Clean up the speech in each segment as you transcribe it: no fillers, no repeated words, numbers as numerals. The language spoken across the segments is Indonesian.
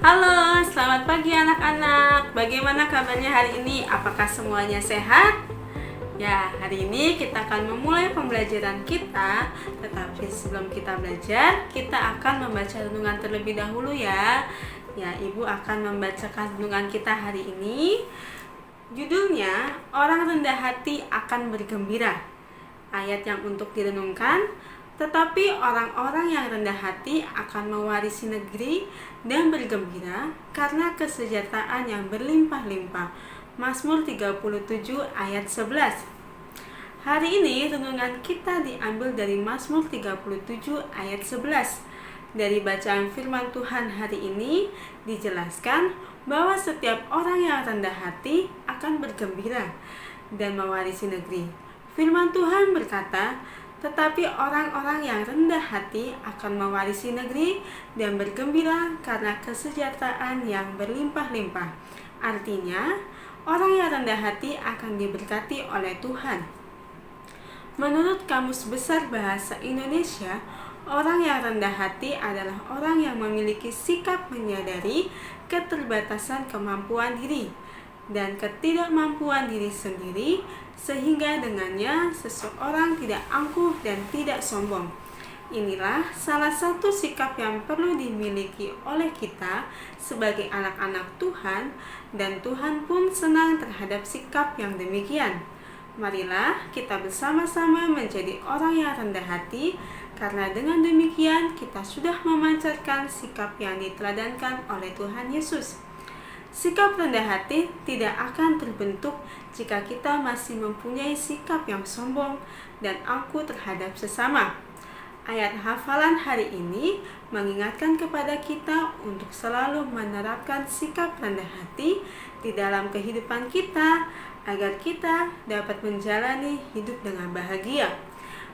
Halo, selamat pagi anak-anak. Bagaimana kabarnya hari ini? Apakah semuanya sehat? Ya, hari ini kita akan memulai pembelajaran kita. Tetapi sebelum kita belajar, kita akan membaca renungan terlebih dahulu ya. Ya, Ibu akan membacakan renungan kita hari ini. Judulnya, Orang Rendah Hati Akan Bergembira. Ayat yang untuk direnungkan, tetapi orang-orang yang rendah hati akan mewarisi negeri dan bergembira karena kesejahteraan yang berlimpah-limpah. Mazmur 37 ayat 11. Hari ini renungan kita diambil dari Mazmur 37 ayat 11. Dari bacaan firman Tuhan hari ini dijelaskan bahwa setiap orang yang rendah hati akan bergembira dan mewarisi negeri. Firman Tuhan berkata, tetapi orang-orang yang rendah hati akan mewarisi negeri dan bergembira karena kesejahteraan yang berlimpah-limpah. Artinya, orang yang rendah hati akan diberkati oleh Tuhan. Menurut Kamus Besar Bahasa Indonesia, orang yang rendah hati adalah orang yang memiliki sikap menyadari keterbatasan kemampuan diri dan ketidakmampuan diri sendiri, sehingga dengannya seseorang tidak angkuh dan tidak sombong. Inilah salah satu sikap yang perlu dimiliki oleh kita sebagai anak-anak Tuhan, dan Tuhan pun senang terhadap sikap yang demikian. Marilah kita bersama-sama menjadi orang yang rendah hati, karena dengan demikian kita sudah memancarkan sikap yang diteladankan oleh Tuhan Yesus. Sikap rendah hati tidak akan terbentuk jika kita masih mempunyai sikap yang sombong dan angkuh terhadap sesama. Ayat hafalan hari ini mengingatkan kepada kita untuk selalu menerapkan sikap rendah hati di dalam kehidupan kita agar kita dapat menjalani hidup dengan bahagia.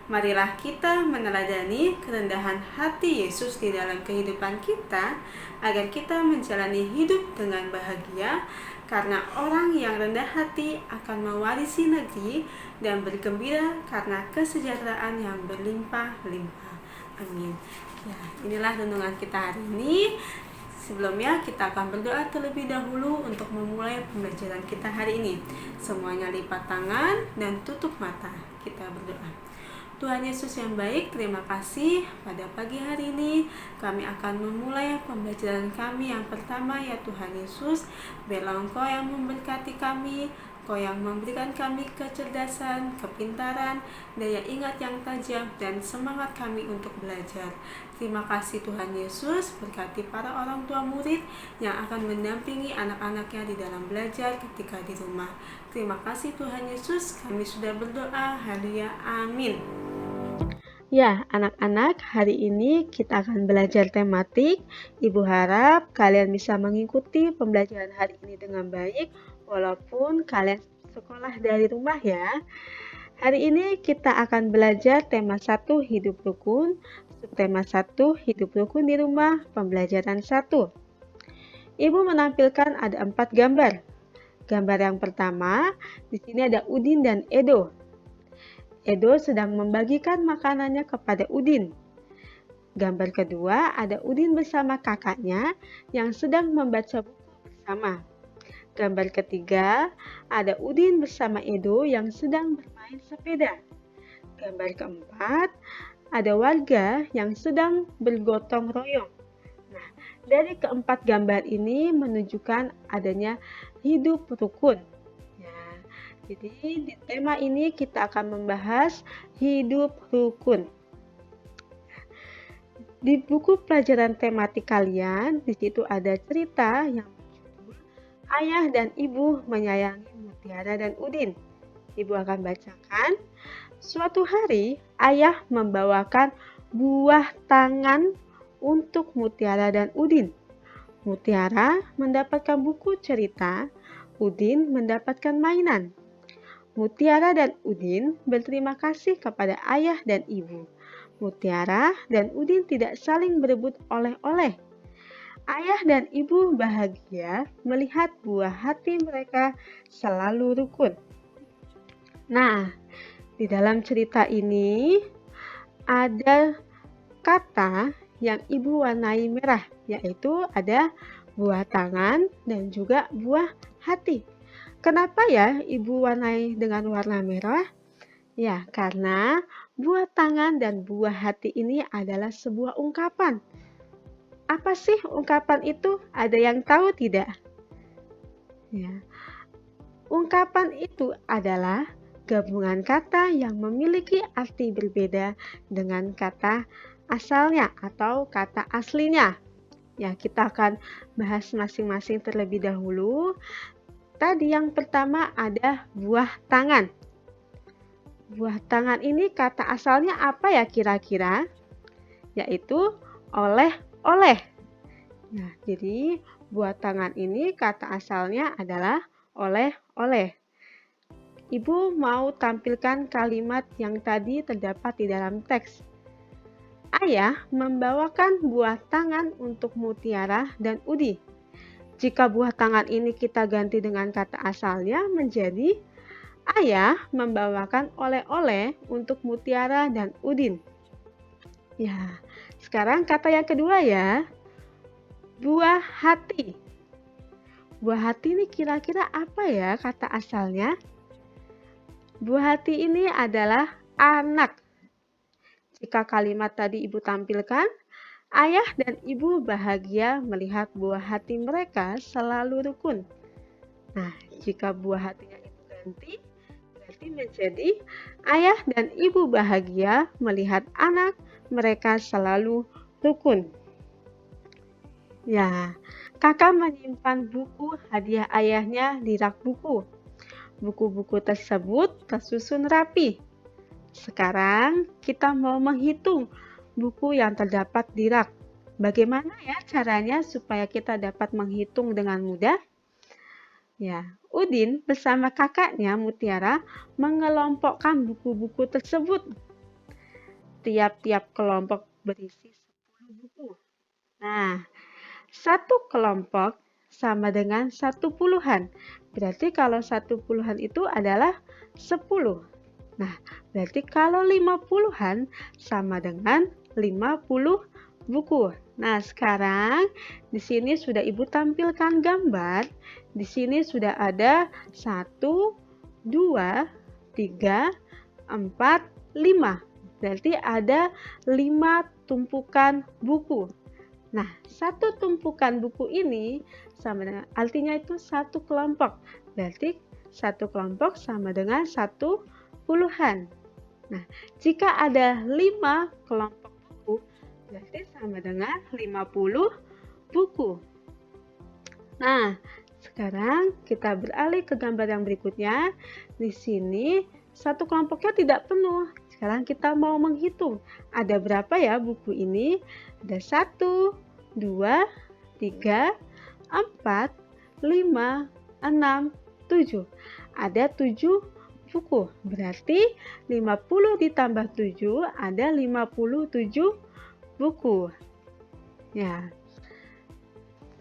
Marilah kita meneladani kerendahan hati Yesus di dalam kehidupan kita agar kita menjalani hidup dengan bahagia, karena orang yang rendah hati akan mewarisi negeri dan bergembira karena kesejahteraan yang berlimpah-limpah. Amin. Ya, inilah renungan kita hari ini. Sebelumnya kita akan berdoa terlebih dahulu untuk memulai pembelajaran kita hari ini. Semuanya lipat tangan dan tutup mata. Kita berdoa. Tuhan Yesus yang baik, terima kasih pada pagi hari ini kami akan memulai pembelajaran kami yang pertama, ya Tuhan Yesus. Biarlah Engkau yang memberkati kami, Engkau yang memberikan kami kecerdasan, kepintaran, daya ingat yang tajam, dan semangat kami untuk belajar. Terima kasih Tuhan Yesus, berkati para orang tua murid yang akan mendampingi anak-anaknya di dalam belajar ketika di rumah. Terima kasih Tuhan Yesus, kami sudah berdoa, haleluya, amin. Ya, anak-anak, hari ini kita akan belajar tematik. Ibu harap kalian bisa mengikuti pembelajaran hari ini dengan baik, walaupun kalian sekolah dari rumah ya. Hari ini kita akan belajar tema 1 hidup rukun, subtema 1 hidup rukun di rumah, pembelajaran 1. Ibu menampilkan ada 4 gambar. Gambar yang pertama, di sini ada Udin dan Edo. Edo sedang membagikan makanannya kepada Udin. Gambar kedua, ada Udin bersama kakaknya yang sedang membaca buku bersama. Gambar ketiga, ada Udin bersama Edo yang sedang bermain sepeda. Gambar keempat, ada warga yang sedang bergotong royong. Nah, dari keempat gambar ini menunjukkan adanya hidup rukun. Jadi di tema ini kita akan membahas hidup rukun. Di buku pelajaran tematik kalian, di situ ada cerita yang berjudul Ayah dan Ibu Menyayangi Mutiara dan Udin. Ibu akan bacakan. Suatu hari, ayah membawakan buah tangan untuk Mutiara dan Udin. Mutiara mendapatkan buku cerita, Udin mendapatkan mainan. Mutiara dan Udin berterima kasih kepada ayah dan ibu. Mutiara dan Udin tidak saling berebut oleh-oleh. Ayah dan ibu bahagia melihat buah hati mereka selalu rukun. Nah, di dalam cerita ini ada kata yang ibu warnai merah, yaitu ada buah tangan, dan juga buah hati. Kenapa ya Ibu warnai dengan warna merah? Ya, karena buah tangan dan buah hati ini adalah sebuah ungkapan. Apa sih ungkapan itu? Ada yang tahu tidak? Ya, ungkapan itu adalah gabungan kata yang memiliki arti berbeda dengan kata asalnya atau kata aslinya. Ya, kita akan bahas masing-masing terlebih dahulu. Tadi yang pertama ada buah tangan. Buah tangan ini kata asalnya apa ya kira-kira? Yaitu oleh-oleh. Nah, jadi buah tangan ini kata asalnya adalah oleh-oleh. Ibu mau tampilkan kalimat yang tadi terdapat di dalam teks. Ayah membawakan buah tangan untuk Mutiara dan Udi. Jika buah tangan ini kita ganti dengan kata asalnya menjadi Ayah membawakan oleh-oleh untuk Mutiara dan Udin. Ya, sekarang kata yang kedua ya. Buah hati. Buah hati ini kira-kira apa ya kata asalnya? Buah hati ini adalah anak. Jika kalimat tadi Ibu tampilkan, ayah dan ibu bahagia melihat buah hati mereka selalu rukun. Nah, jika buah hatinya Ibu ganti, berarti menjadi ayah dan ibu bahagia melihat anak mereka selalu rukun. Ya, kakak menyimpan buku hadiah ayahnya di rak buku. Buku-buku tersebut tersusun rapi. Sekarang kita mau menghitung buku yang terdapat di rak. Bagaimana ya caranya supaya kita dapat menghitung dengan mudah? Ya, Udin bersama kakaknya Mutiara mengelompokkan buku-buku tersebut. Tiap-tiap kelompok berisi 10 buku. Nah, satu kelompok sama dengan 1 puluhan. Berarti kalau 1 puluhan itu adalah 10. Nah, berarti kalau 5 puluhan sama dengan 50 buku. Nah, sekarang di sini sudah Ibu tampilkan gambar. Di sini sudah ada 1, 2, 3, 4, 5. Berarti ada 5 tumpukan buku. Nah, satu tumpukan buku ini sama dengan artinya itu satu kelompok. Berarti satu kelompok sama dengan 1 puluhan. Nah, jika ada 5 kelompok buku, berarti sama dengan 50 buku. Nah, sekarang kita beralih ke gambar yang berikutnya. Di sini satu kelompoknya tidak penuh. Sekarang kita mau menghitung. Ada berapa ya buku ini? Ada 1, 2, 3, 4, 5, 6, 7. Ada 7 buku. Berarti 50 ditambah 7 ada 57 buku. Ya.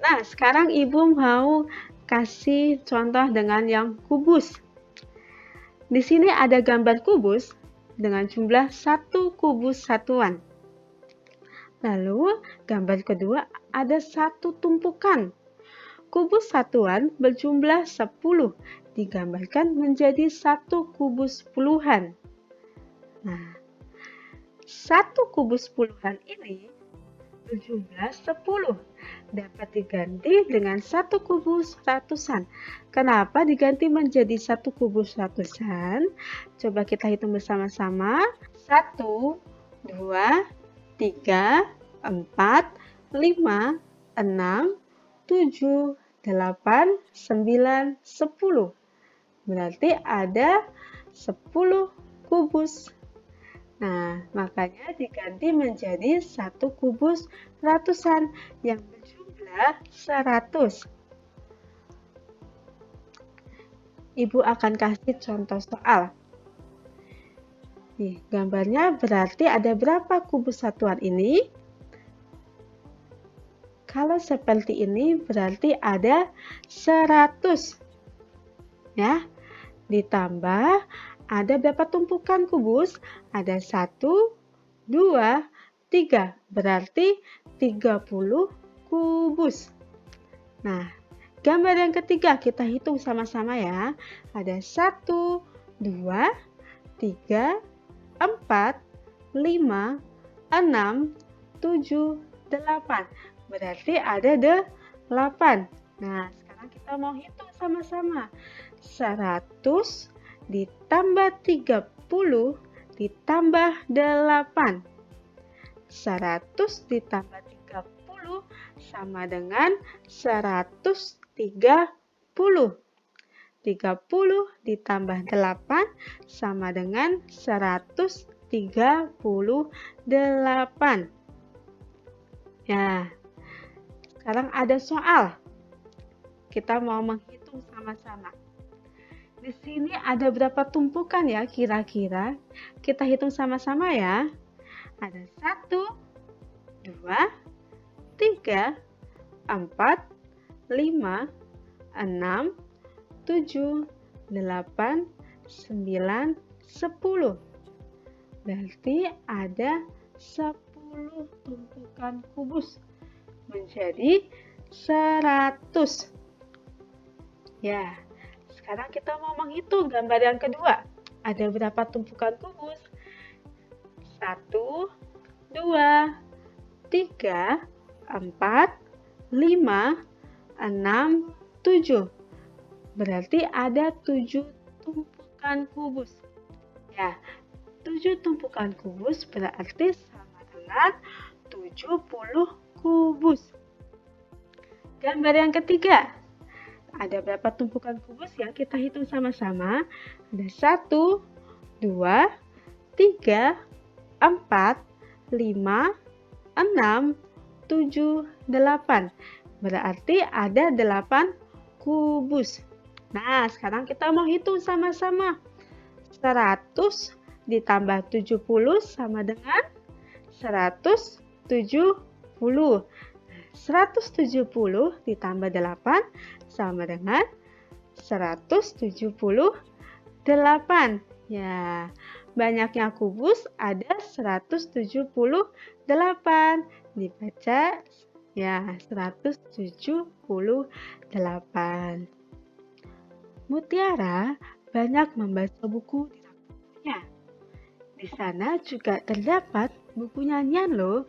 Nah, sekarang Ibu mau kasih contoh dengan yang kubus. Di sini ada gambar kubus dengan jumlah 1 kubus satuan. Lalu, gambar kedua ada 1 tumpukan. Kubus satuan berjumlah 10, digambarkan menjadi 1 kubus puluhan. Nah, 1 kubus puluhan ini berjumlah 10, dapat diganti dengan 1 kubus ratusan. Kenapa diganti menjadi 1 kubus ratusan? Coba kita hitung bersama-sama. 1, 2, 3, 4, 5, 6, 7, 8, 9, 10. Berarti ada 10 kubus. Nah, makanya diganti menjadi 1 kubus ratusan yang berjumlah 100. Ibu akan kasih contoh soal. Nih, gambarnya berarti ada berapa kubus satuan ini? Kalau seperti ini berarti ada 100. Ya. Ditambah ada berapa tumpukan kubus? Ada 1, 2, 3. Berarti 30 kubus. Nah, gambar yang ketiga kita hitung sama-sama ya. Ada 1, 2, 3, 4, 5, 6, 7, 8. Berarti ada 8. Nah, sekarang kita mau hitung sama-sama. 100 ditambah 30 ditambah 8. 100 ditambah 30 sama dengan 130. 30 ditambah 8 sama dengan 138. Ya, sekarang ada soal. Kita mau menghitung sama-sama. Di sini ada berapa tumpukan ya kira-kira? Kita hitung sama-sama ya. Ada 1, 2, 3, 4, 5, 6, 7, 8, 9, 10. Berarti ada 10 tumpukan kubus menjadi 100. Ya, sekarang kita mau menghitung gambar yang kedua. Ada berapa tumpukan kubus? 1, 2, 3, 4, 5, 6, 7. Berarti ada 7 tumpukan kubus. Ya, 7 tumpukan kubus berarti sama dengan 70 kubus. Gambar yang ketiga. Ada berapa tumpukan kubus ya? Kita hitung sama-sama. Ada 1, 2, 3, 4, 5, 6, 7, 8. Berarti ada 8 kubus. Nah, sekarang kita mau hitung sama-sama. 100 ditambah 70 sama dengan 170. 170 ditambah 8 sama dengan 178. Ya, banyaknya kubus ada 178. Dibaca ya, 178. Mutiara banyak membaca buku di rak bukunya. Di sana juga terdapat buku nyanyian loh.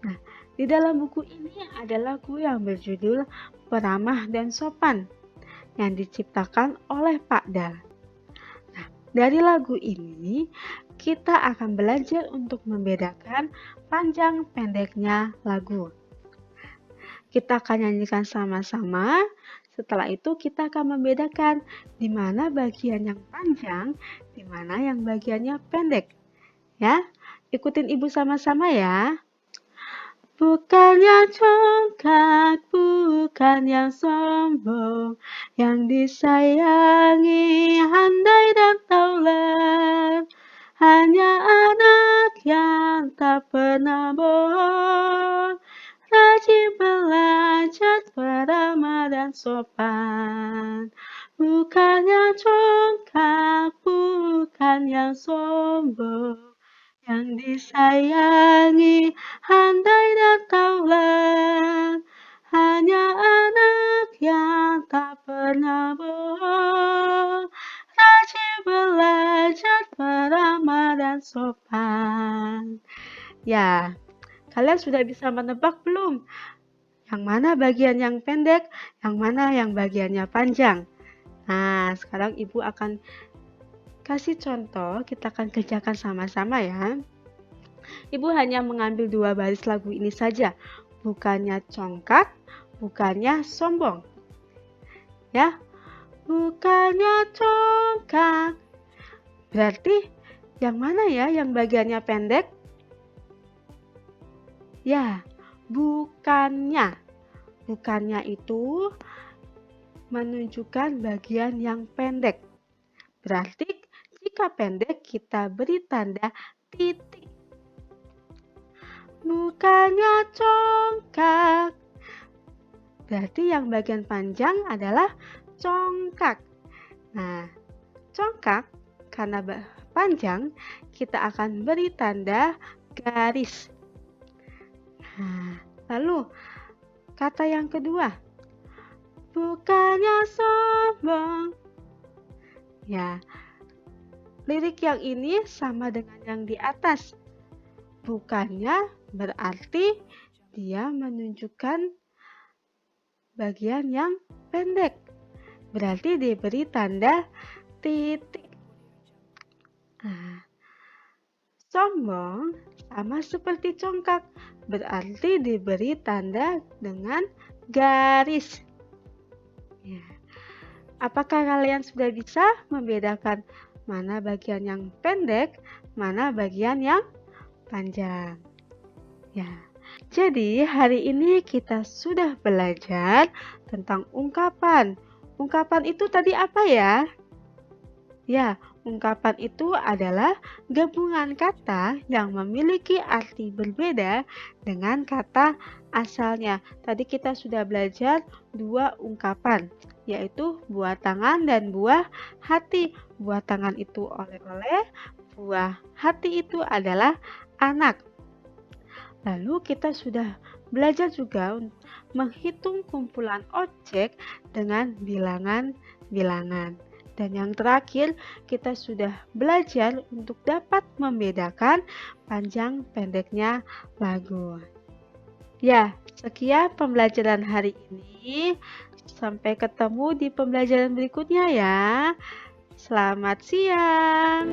Nah, di dalam buku ini ada lagu yang berjudul Peramah dan Sopan yang diciptakan oleh Pak Dal. Nah, dari lagu ini kita akan belajar untuk membedakan panjang pendeknya lagu. Kita akan nyanyikan sama-sama. Setelah itu kita akan membedakan di mana bagian yang panjang, di mana yang bagiannya pendek. Ya, ikutin ibu sama-sama ya. Bukan yang congkak, bukan yang sombong, yang disayangi, handai dan taulat. Hanya anak yang tak pernah bohong, rajin belajar, beramah dan sopan. Bukan yang congkak, bukan yang sombong, yang disayangi, handai dan taulat. Hanya anak yang tak pernah bohong, rajin belajar, beramah dan sopan. Ya, kalian sudah bisa menebak belum? Yang mana bagian yang pendek, yang mana yang bagiannya panjang? Nah, sekarang ibu akan kasih contoh, kita akan kerjakan sama-sama ya. Ibu hanya mengambil 2 baris lagu ini saja, bukannya congkak, bukannya sombong. Ya, bukannya congkak. Berarti yang mana ya yang bagiannya pendek? Ya, bukannya. Bukannya itu menunjukkan bagian yang pendek. Berarti jika pendek kita beri tanda titik. Bukannya congkak. Berarti yang bagian panjang adalah congkak. Nah, congkak karena panjang kita akan beri tanda garis. Nah, lalu kata yang kedua, bukannya sombong. Ya, lirik yang ini sama dengan yang di atas. Bukannya berarti dia menunjukkan bagian yang pendek. Berarti diberi tanda titik. Nah, sombong sama seperti congkak, berarti diberi tanda dengan garis. Ya. Apakah kalian sudah bisa membedakan mana bagian yang pendek, mana bagian yang panjang? Ya. Jadi hari ini kita sudah belajar tentang ungkapan. Ungkapan itu tadi apa ya? Ya, ungkapan itu adalah gabungan kata yang memiliki arti berbeda dengan kata asalnya. Tadi kita sudah belajar dua ungkapan, yaitu buah tangan dan buah hati. Buah tangan itu oleh-oleh, buah hati itu adalah anak. Lalu kita sudah belajar juga menghitung kumpulan objek dengan bilangan-bilangan. Dan yang terakhir, kita sudah belajar untuk dapat membedakan panjang pendeknya lagu. Ya, sekian pembelajaran hari ini. Sampai ketemu di pembelajaran berikutnya ya. Selamat siang.